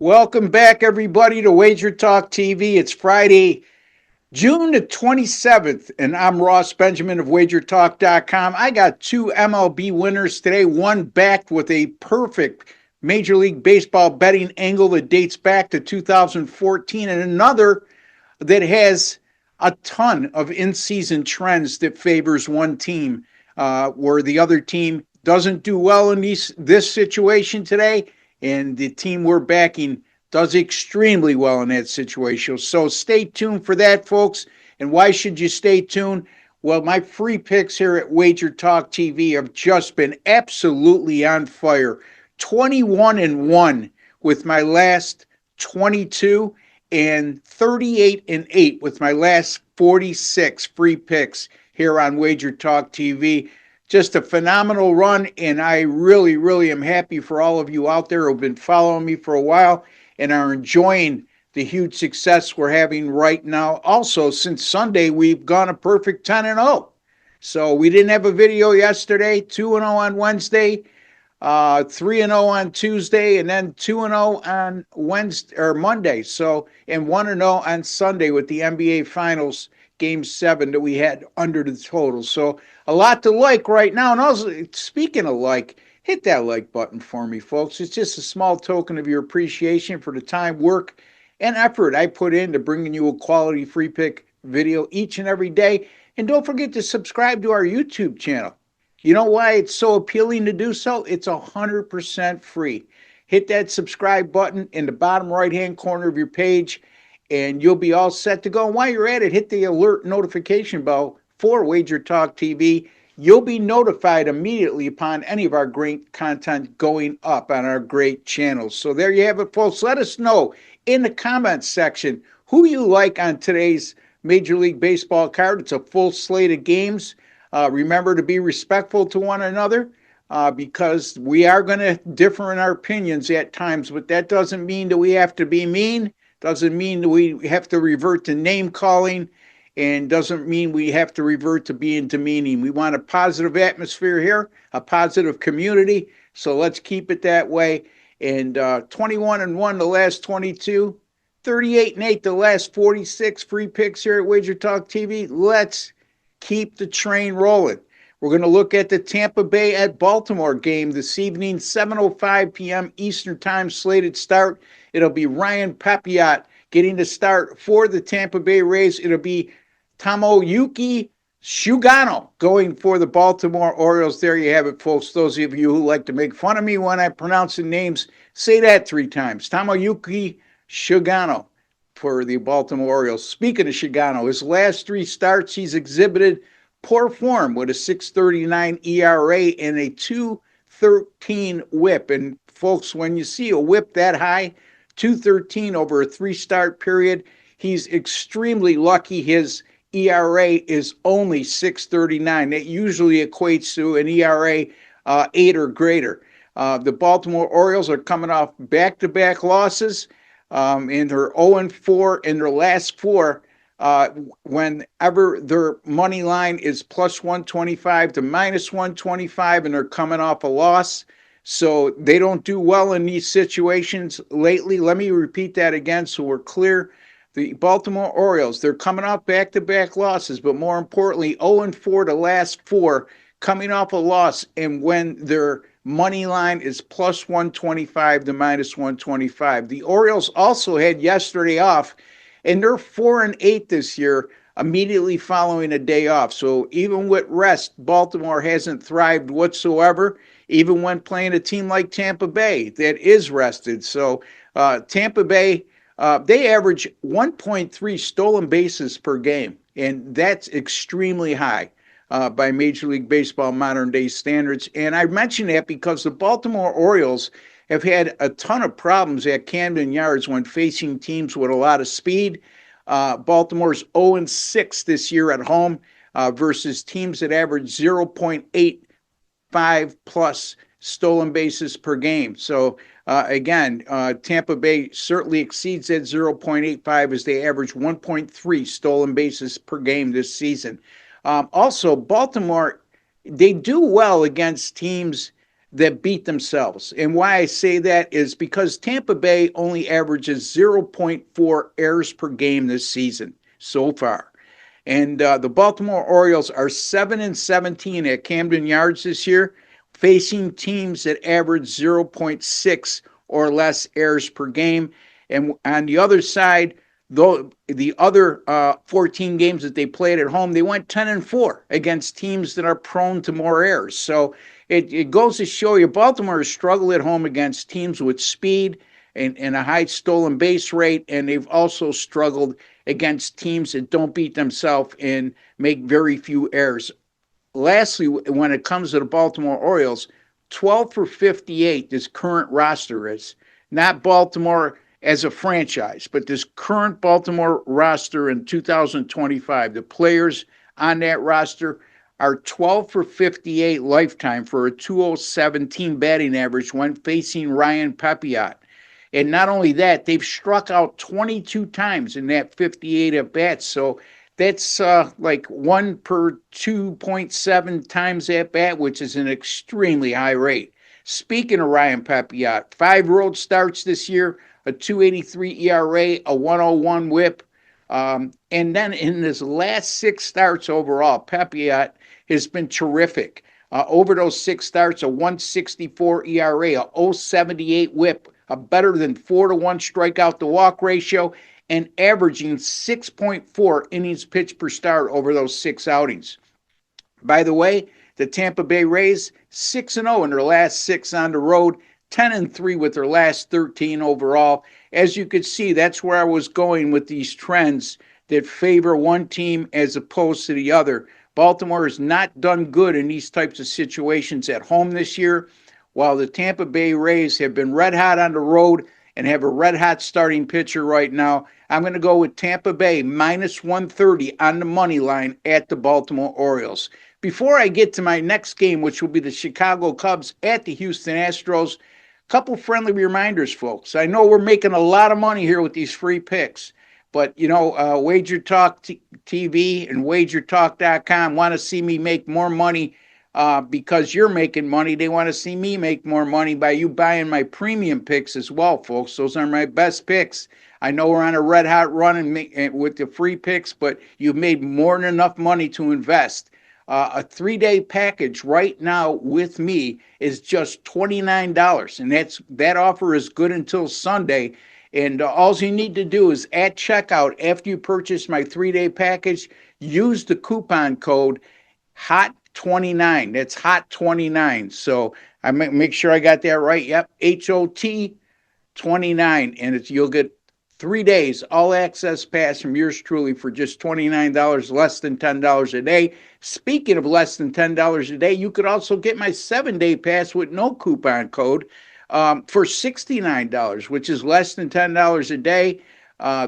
Welcome back, everybody, to WagerTalk TV. It's Friday, June the 27th, and I'm Ross Benjamin of WagerTalk.com. I got two MLB winners today, one backed with a perfect Major League Baseball betting angle that dates back to 2014, and another that has a ton of in-season trends that favors one team, where the other team doesn't do well in this situation today, and the team we're backing does extremely well in that situation. So stay tuned for that, folks. And why should you stay tuned? Well, my free picks here at Wager Talk TV have just been absolutely on fire. 21 and 1 with my last 22 and 38 and 8 with my last 46 free picks here on Wager Talk TV. Just a phenomenal run, and I really, really am happy for all of you out there who have been following me for a while and are enjoying the huge success we're having right now. Also, since Sunday, we've gone a perfect 10 and 0. So we didn't have a video yesterday, 2 and 0 on Wednesday, 3 and 0 on Tuesday, and then 2 and 0 on Wednesday or Monday. So, and 1 and 0 on Sunday with the NBA Finals Game 7 that we had under the total. So, a lot to like right now. And also, speaking of like, hit that like button for me, folks. It's just a small token of your appreciation for the time, work, and effort I put into bringing you a quality free pick video each and every day. And don't forget to subscribe to our YouTube channel. You know why it's so appealing to do so? It's 100% free. Hit that subscribe button in the bottom right-hand corner of your page, and you'll be all set to go. And while you're at it, hit the alert notification bell for Wager Talk TV. You'll be notified immediately upon any of our great content going up on our great channels. So there you have it, folks. Let us know in the comments section who you like on today's Major League Baseball card. It's a full slate of games. Remember to be respectful to one another because we are going to differ in our opinions at times, but that doesn't mean that we have to be mean, doesn't mean that we have to revert to name calling, and doesn't mean we have to revert to being demeaning. We want a positive atmosphere here, a positive community, so let's keep it that way. And 21 and 1 the last 22, 38 and 8 the last 46 free picks here at Wager Talk TV. Let's keep the train rolling. We're going to look at the Tampa Bay at Baltimore game this evening, 7:05 p.m. Eastern Time slated start. It'll be Ryan Pepiot getting the start for the Tampa Bay Rays. It'll be Tomoyuki Shugano going for the Baltimore Orioles. There you have it, folks. Those of you who like to make fun of me when I pronounce the names, say that 3 times. Tomoyuki Shugano for the Baltimore Orioles. Speaking of Shigano, his last 3 starts, he's exhibited poor form with a 6.39 ERA and a 2.13 WHIP. And folks, when you see a WHIP that high, 2.13 over a 3-start period, he's extremely lucky. His ERA is only 6.39. That usually equates to an ERA 8 or greater. The Baltimore Orioles are coming off back-to-back losses. And they're 0-4 in their last 4. Whenever their money line is plus 125 to minus 125, and they're coming off a loss. So they don't do well in these situations lately. Let me repeat that again so we're clear. The Baltimore Orioles, they're coming off back-to-back losses, but more importantly, 0-4 the last 4, coming off a loss, and when they're money line is plus 125 to minus 125. The Orioles also had yesterday off, and they're 4-8 this year, immediately following a day off. So even with rest, Baltimore hasn't thrived whatsoever, even when playing a team like Tampa Bay that is rested. So Tampa Bay, they average 1.3 stolen bases per game, and that's extremely high. By Major League Baseball modern day standards. And I mention that because the Baltimore Orioles have had a ton of problems at Camden Yards when facing teams with a lot of speed. Baltimore's 0-6 this year at home versus teams that average 0.85 plus stolen bases per game. So again, Tampa Bay certainly exceeds that 0.85 as they average 1.3 stolen bases per game this season. Also, Baltimore, they do well against teams that beat themselves. And why I say that is because Tampa Bay only averages 0.4 errors per game this season so far. And the Baltimore Orioles are 7-17 at Camden Yards this year, facing teams that average 0.6 or less errors per game. And on the other side, though the other 14 games that they played at home, they went 10-4 against teams that are prone to more errors. So it goes to show you Baltimore has struggled at home against teams with speed and a high stolen base rate, and they've also struggled against teams that don't beat themselves and make very few errors. Lastly, when it comes to the Baltimore Orioles, 12 for 58, this current roster is. Not Baltimore as a franchise, but this current Baltimore roster in 2025, the players on that roster are 12 for 58 lifetime for a 2.017 batting average when facing Ryan Pepiot. And not only that, they've struck out 22 times in that 58 at bats. So that's like 1 per 2.7 times at bat, which is an extremely high rate. Speaking of Ryan Pepiot, 5 road starts this year, a 2.83 ERA, a 1.01 WHIP. And then in his last 6 starts overall, Pepiot has been terrific. Over those 6 starts, a 1.64 ERA, a 0.78 WHIP, a better than 4-to-1 strikeout to walk ratio, and averaging 6.4 innings pitched per start over those 6 outings. By the way, the Tampa Bay Rays 6-0 in their last 6 on the road, 10-3 with their last 13 overall. As you could see, that's where I was going with these trends that favor one team as opposed to the other. Baltimore has not done good in these types of situations at home this year, while the Tampa Bay Rays have been red hot on the road and have a red hot starting pitcher right now. I'm going to go with Tampa Bay minus 130 on the money line at the Baltimore Orioles. Before I get to my next game, which will be the Chicago Cubs at the Houston Astros, couple friendly reminders, folks. I know we're making a lot of money here with these free picks, but WagerTalk TV and WagerTalk.com want to see me make more money because you're making money. They want to see me make more money by you buying my premium picks as well, folks. Those are my best picks. I know we're on a red hot run with the free picks, but you've made more than enough money to invest. A 3-day package right now with me is just $29, and that offer is good until Sunday. And all you need to do is at checkout, after you purchase my 3-day package, use the coupon code HOT29. That's HOT29. So I make sure I got that right. Yep, HOT29, and you'll get 3 days all access pass from yours truly for just $29, less than $10 a day. Speaking of less than $10 a day, you could also get my 7-day pass with no coupon code for $69, which is less than $10 a day.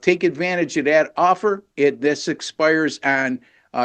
Take advantage of that offer. This expires on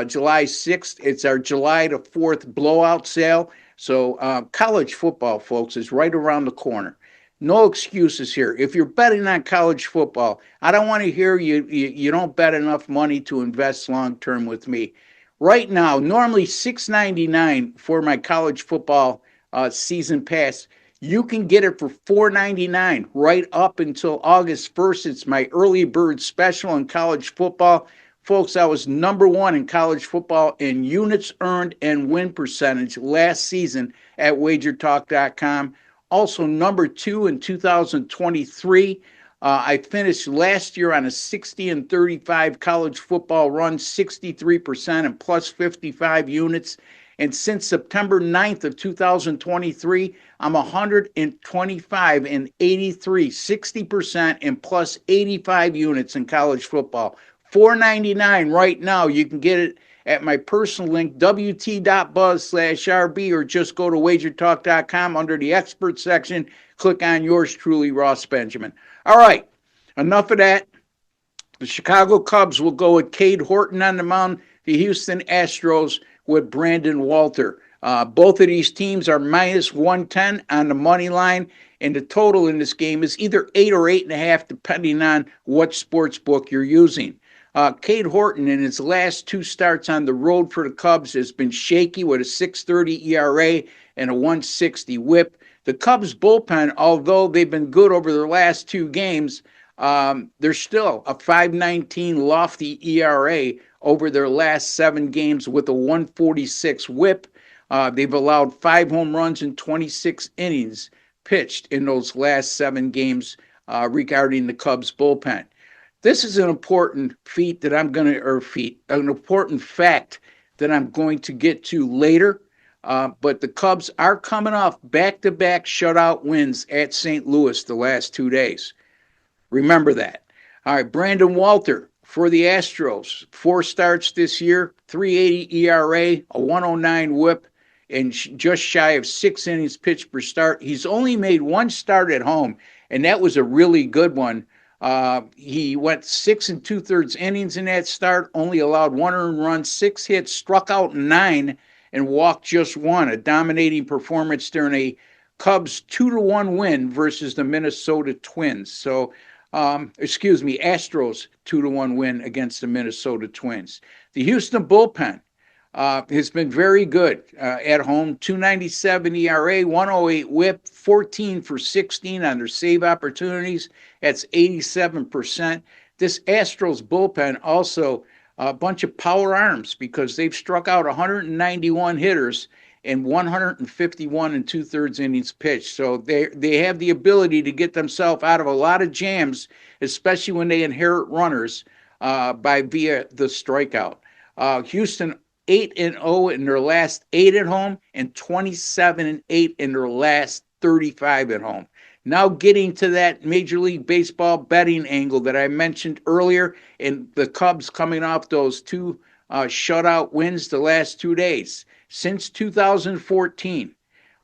July 6th. It's our July the 4th blowout sale. So college football, folks, is right around the corner. No excuses here. If you're betting on college football, I don't want to hear you don't bet enough money to invest long-term with me. Right now, normally $6.99 for my college football season pass. You can get it for $4.99 right up until August 1st. It's my early bird special in college football. Folks, I was number 1 in college football in units earned and win percentage last season at WagerTalk.com. Also number 2 in 2023. I finished last year on a 60-35 college football run, 63% and plus 55 units. And since September 9th of 2023, I'm 125 and 83, 60% and plus 85 units in college football. $4.99 right now. You can get it at my personal link, wt.buzz/RB, or just go to wagertalk.com under the expert section. Click on yours truly, Ross Benjamin. All right, enough of that. The Chicago Cubs will go with Cade Horton on the mound. The Houston Astros with Brandon Walter. Both of these teams are minus 110 on the money line, and the total in this game is either 8 or 8.5, depending on what sports book you're using. Cade Horton, in his last two starts on the road for the Cubs, has been shaky with a 6.30 ERA and a 1.60 whip. The Cubs bullpen, although they've been good over their last two games, they're still a 5.19 lofty ERA over their last 7 games with a 1.46 whip. They've allowed 5 home runs in 26 innings pitched in those last 7 games regarding the Cubs bullpen. This is an important an important fact that I'm going to get to later. But the Cubs are coming off back-to-back shutout wins at St. Louis the last 2 days. Remember that. All right, Brandon Walter for the Astros. 4 starts this year, 3.80 ERA, a 1.09 whip, and just shy of 6 innings pitched per start. He's only made 1 start at home, and that was a really good one. He went 6 2/3 innings in that start, only allowed 1 earned run, 6 hits, struck out 9, and walked just 1. A dominating performance during a Cubs 2-1 win versus the Minnesota Twins. Astros 2-1 win against the Minnesota Twins. The Houston bullpen has been very good at home. 2.97 ERA, 1.08 whip, 14 for 16 on their save opportunities. That's 87%. This Astros bullpen also a bunch of power arms because they've struck out 191 hitters and 151 2/3 innings pitched. So they have the ability to get themselves out of a lot of jams, especially when they inherit runners via the strikeout. Houston 8-0 in their last 8 at home and 27-8 in their last 35 at home. Now getting to that Major League Baseball betting angle that I mentioned earlier, and the Cubs coming off those 2 shutout wins the last 2 days. Since 2014,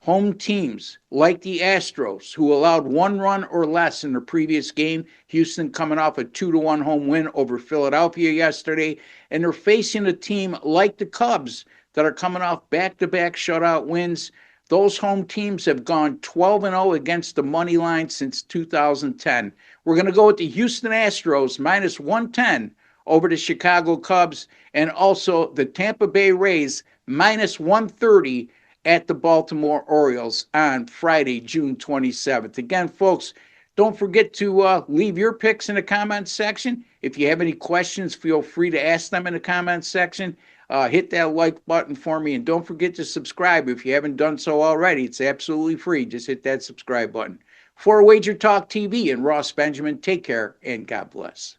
home teams like the Astros, who allowed 1 run or less in the previous game, Houston coming off a 2-1 home win over Philadelphia yesterday, and they're facing a team like the Cubs that are coming off back-to-back shutout wins. Those home teams have gone 12-0 against the money line since 2010. We're going to go with the Houston Astros minus 110 over the Chicago Cubs, and also the Tampa Bay Rays minus 130 at the Baltimore Orioles on Friday, June 27th. Again, folks, don't forget to leave your picks in the comments section. If you have any questions, feel free to ask them in the comments section. Hit that like button for me, and don't forget to subscribe if you haven't done so already. It's absolutely free. Just hit that subscribe button. For WagerTalk TV and Ross Benjamin, take care and God bless.